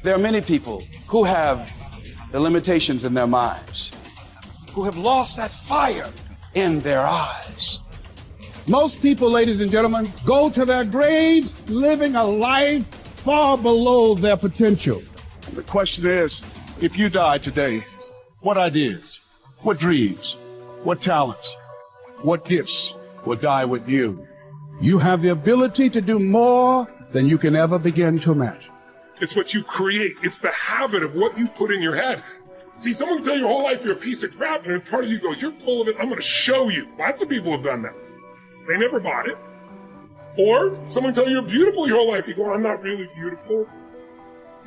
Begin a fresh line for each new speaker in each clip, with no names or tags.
There are many people who have the limitations in their minds, who have lost that fire in their eyes.
Most people, ladies and gentlemen, go to their graves living a life far below their potential. The question is, if you die today, what ideas, what dreams, what talents, what gifts will die with you? You have the ability to do more than you can ever begin to imagine.
It's what you create. It's the habit of what you put in your head. See, someone can tell you your whole life you're a piece of crap, and part of you goes, you're full of it, I'm going to show you. Lots of people have done that. They never bought it. Or someone tell you you're beautiful your whole life, you go, I'm not really beautiful.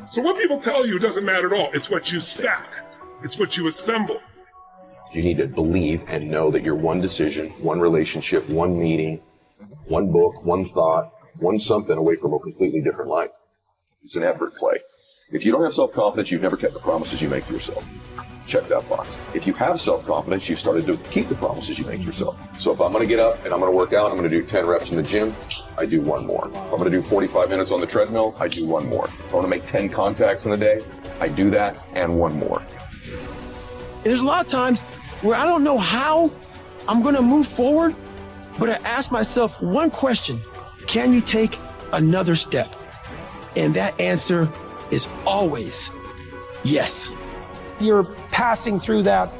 So what people tell you doesn't matter at all. It's what you stack. It's what you assemble.
You need to believe and know that you're one decision, one relationship, one meeting, one book, one thought, one something away from a completely different life. It's an effort play. If you don't have self-confidence, you've never kept the promises you make to yourself. Check that box. If you have self-confidence, you've started to keep the promises you make to yourself. So if I'm going to get up and I'm going to work out, I'm going to do 10 reps in the gym, I do one more. If I'm going to do 45 minutes on the treadmill, I do one more. If I want to make 10 contacts in a day, I do that and one more.
There's a lot of times where I don't know how I'm going to move forward, but I ask myself one question: can you take another step? And that answer is always yes.
You're passing through that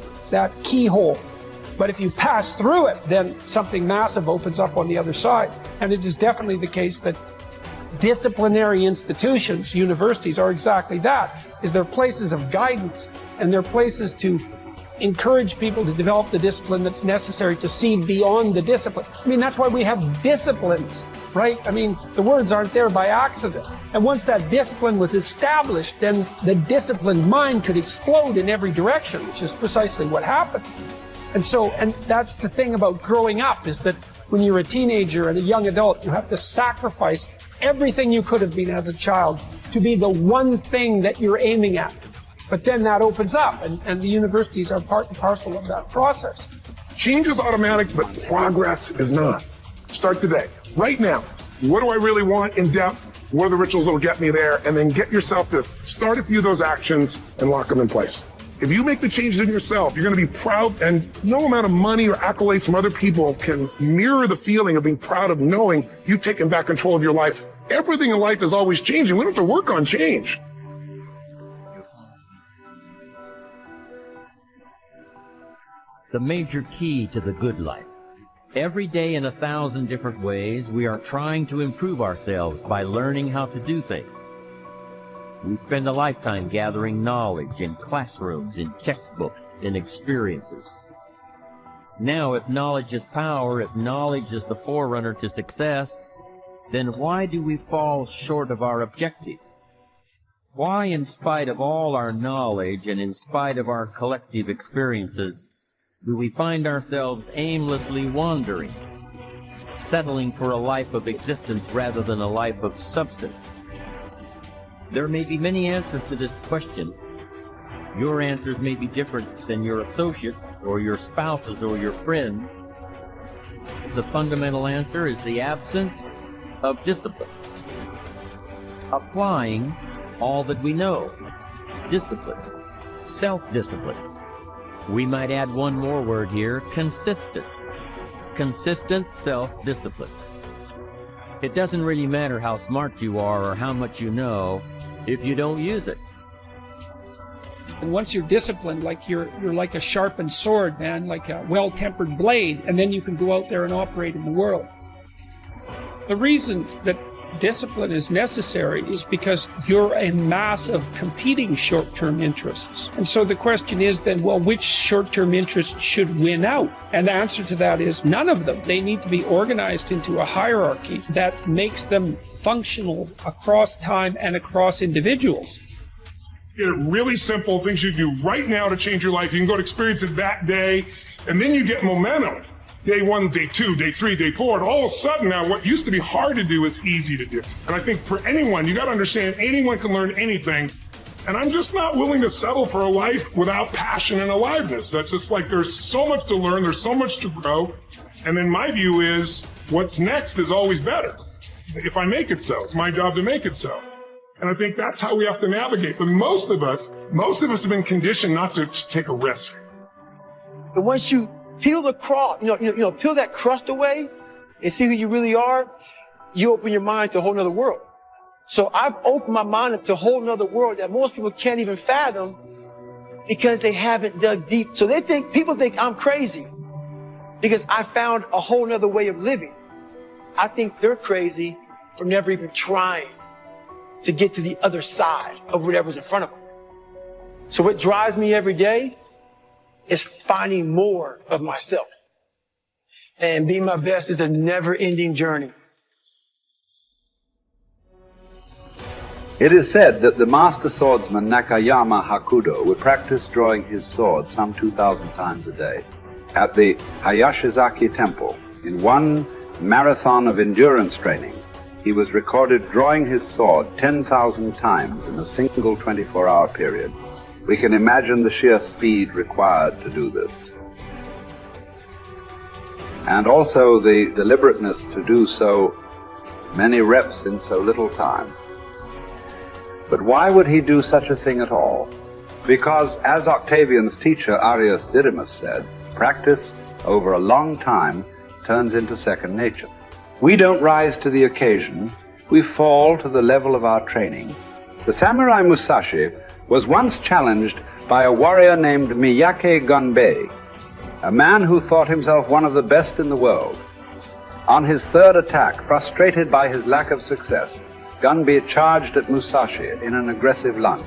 keyhole. But if you pass through it, then something massive opens up on the other side. And it is definitely the case that disciplinary institutions, universities, are exactly that. Is they're places of guidance, and they're places to encourage people to develop the discipline that's necessary to see beyond the discipline. I mean, that's why we have disciplines, right? I mean, the words aren't there by accident. And once that discipline was established, then the disciplined mind could explode in every direction, which is precisely what happened. And that's the thing about growing up, is that when you're a teenager and a young adult, you have to sacrifice everything you could have been as a child to be the one thing that you're aiming at. But then that opens up, and the universities are part and parcel of that process.
Change is automatic, but progress is not. Start today, right now. What do I really want in depth? What are the rituals that will get me there? And then get yourself to start a few of those actions and lock them in place. If you make the changes in yourself, you're going to be proud, and no amount of money or accolades from other people can mirror the feeling of being proud of knowing you've taken back control of your life. Everything in life is always changing. We don't have to work on change.
The major key to the good life. Every day in 1,000 different ways, we are trying to improve ourselves by learning how to do things. We spend a lifetime gathering knowledge in classrooms, in textbooks, in experiences. Now, if knowledge is power, if knowledge is the forerunner to success, then why do we fall short of our objectives? Why, in spite of all our knowledge and in spite of our collective experiences, do we find ourselves aimlessly wandering, settling for a life of existence rather than a life of substance? There may be many answers to this question. Your answers may be different than your associates or your spouses or your friends. The fundamental answer is the absence of discipline. Applying all that we know. Discipline. Self-discipline. We might add one more word here: consistent. Consistent self-discipline. It doesn't really matter how smart you are or how much you know if you don't use it.
And once you're disciplined, like you're like a sharpened sword, man, like a well-tempered blade, and then you can go out there and operate in the world. The reason that discipline is necessary is because you're a mass of competing short-term interests. And so the question is then, well, which short-term interests should win out? And the answer to that is none of them. They need to be organized into a hierarchy that makes them functional across time and across individuals.
Get it really simple, things you do right now to change your life. You can go to experience it that day, and then you get momentum. Day 1, day 2, day 3, day 4, and all of a sudden now what used to be hard to do is easy to do. And I think for anyone, you got to understand, anyone can learn anything. And I'm just not willing to settle for a life without passion and aliveness. That's just like, there's so much to learn, there's so much to grow. And then my view is, what's next is always better. If I make it so, it's my job to make it so. And I think that's how we have to navigate. But most of us have been conditioned not to take a risk.
But once you peel the crust, peel that crust away and see who you really are, you open your mind to a whole nother world. So I've opened my mind up to a whole nother world that most people can't even fathom because they haven't dug deep. So people think I'm crazy because I found a whole nother way of living. I think they're crazy for never even trying to get to the other side of whatever's in front of them. So what drives me every day is finding more of myself. And being my best is a never-ending journey.
It is said that the master swordsman Nakayama Hakudo would practice drawing his sword some 2,000 times a day. At the Hayashizaki temple, in one marathon of endurance training, he was recorded drawing his sword 10,000 times in a single 24-hour period. We can imagine the sheer speed required to do this. And also the deliberateness to do so many reps in so little time. But why would he do such a thing at all? Because, as Octavian's teacher Arrius Didymus said, practice over a long time turns into second nature. We don't rise to the occasion, we fall to the level of our training. The samurai Musashi was once challenged by a warrior named Miyake Gunbei, a man who thought himself one of the best in the world. On his third attack, frustrated by his lack of success, Gunbei charged at Musashi in an aggressive lunge.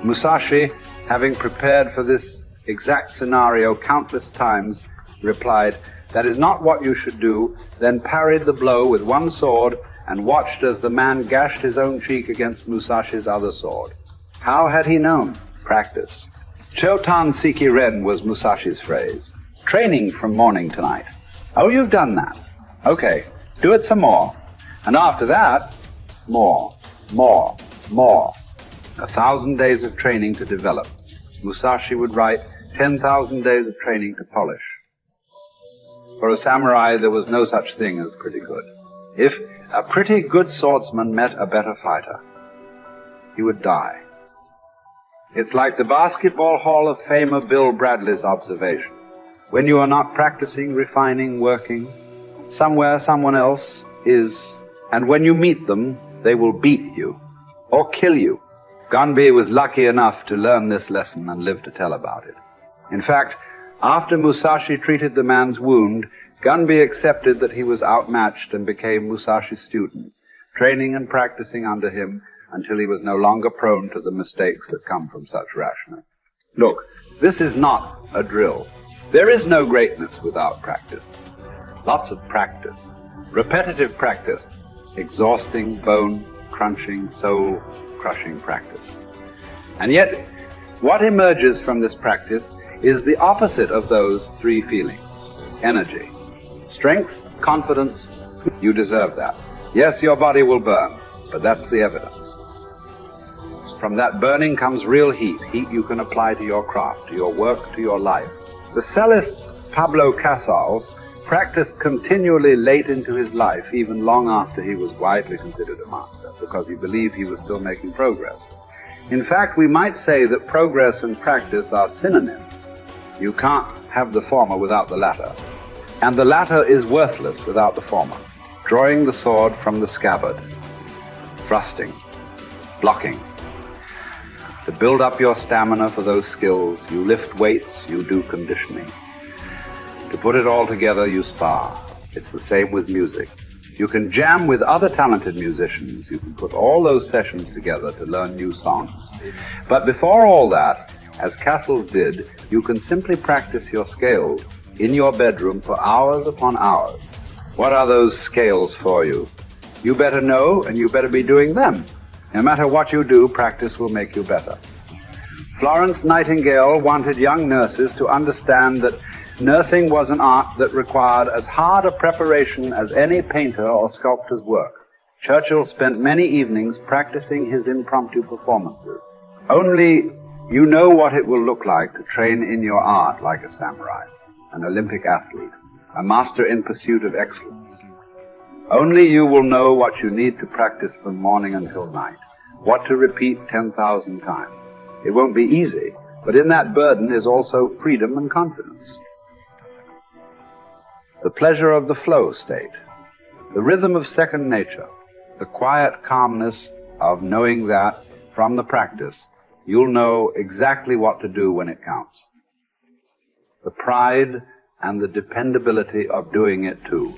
Musashi, having prepared for this exact scenario countless times, replied, "That is not what you should do," then parried the blow with one sword and watched as the man gashed his own cheek against Musashi's other sword. How had he known? Practice. Chotan Siki Ren was Musashi's phrase. Training from morning to night. Oh, you've done that. Okay, do it some more. And after that, more, more, more. 1,000 days of training to develop. Musashi would write 10,000 days of training to polish. For a samurai, there was no such thing as pretty good. If a pretty good swordsman met a better fighter, he would die. It's like the Basketball Hall of Famer Bill Bradley's observation. When you are not practicing, refining, working, somewhere someone else is, and when you meet them, they will beat you or kill you. Gunbei was lucky enough to learn this lesson and live to tell about it. In fact, after Musashi treated the man's wound, Gunbei accepted that he was outmatched and became Musashi's student, training and practicing under him until he was no longer prone to the mistakes that come from such rationing. Look, this is not a drill. There is no greatness without practice. Lots of practice. Repetitive practice. Exhausting, bone-crunching, soul-crushing practice. And yet, what emerges from this practice is the opposite of those three feelings. Energy. Strength, confidence, you deserve that. Yes, your body will burn, but that's the evidence. From that burning comes real heat, heat you can apply to your craft, to your work, to your life. The cellist Pablo Casals practiced continually late into his life, even long after he was widely considered a master, because he believed he was still making progress. In fact, we might say that progress and practice are synonyms. You can't have the former without the latter. And the latter is worthless without the former. Drawing the sword from the scabbard, thrusting, blocking. To build up your stamina for those skills, you lift weights, you do conditioning. To put it all together, you spar. It's the same with music. You can jam with other talented musicians. You can put all those sessions together to learn new songs. But before all that, as Casals did, you can simply practice your scales in your bedroom for hours upon hours. What are those scales for you? You better know, and you better be doing them. No matter what you do, practice will make you better. Florence Nightingale wanted young nurses to understand that nursing was an art that required as hard a preparation as any painter or sculptor's work. Churchill spent many evenings practicing his impromptu performances. Only you know what it will look like to train in your art like a samurai, an Olympic athlete, a master in pursuit of excellence. Only you will know what you need to practice from morning until night. what to repeat 10,000 times. It won't be easy, but in that burden is also freedom and confidence. The pleasure of the flow state, the rhythm of second nature, the quiet calmness of knowing that from the practice you'll know exactly what to do when it counts. The pride and the dependability of doing it too.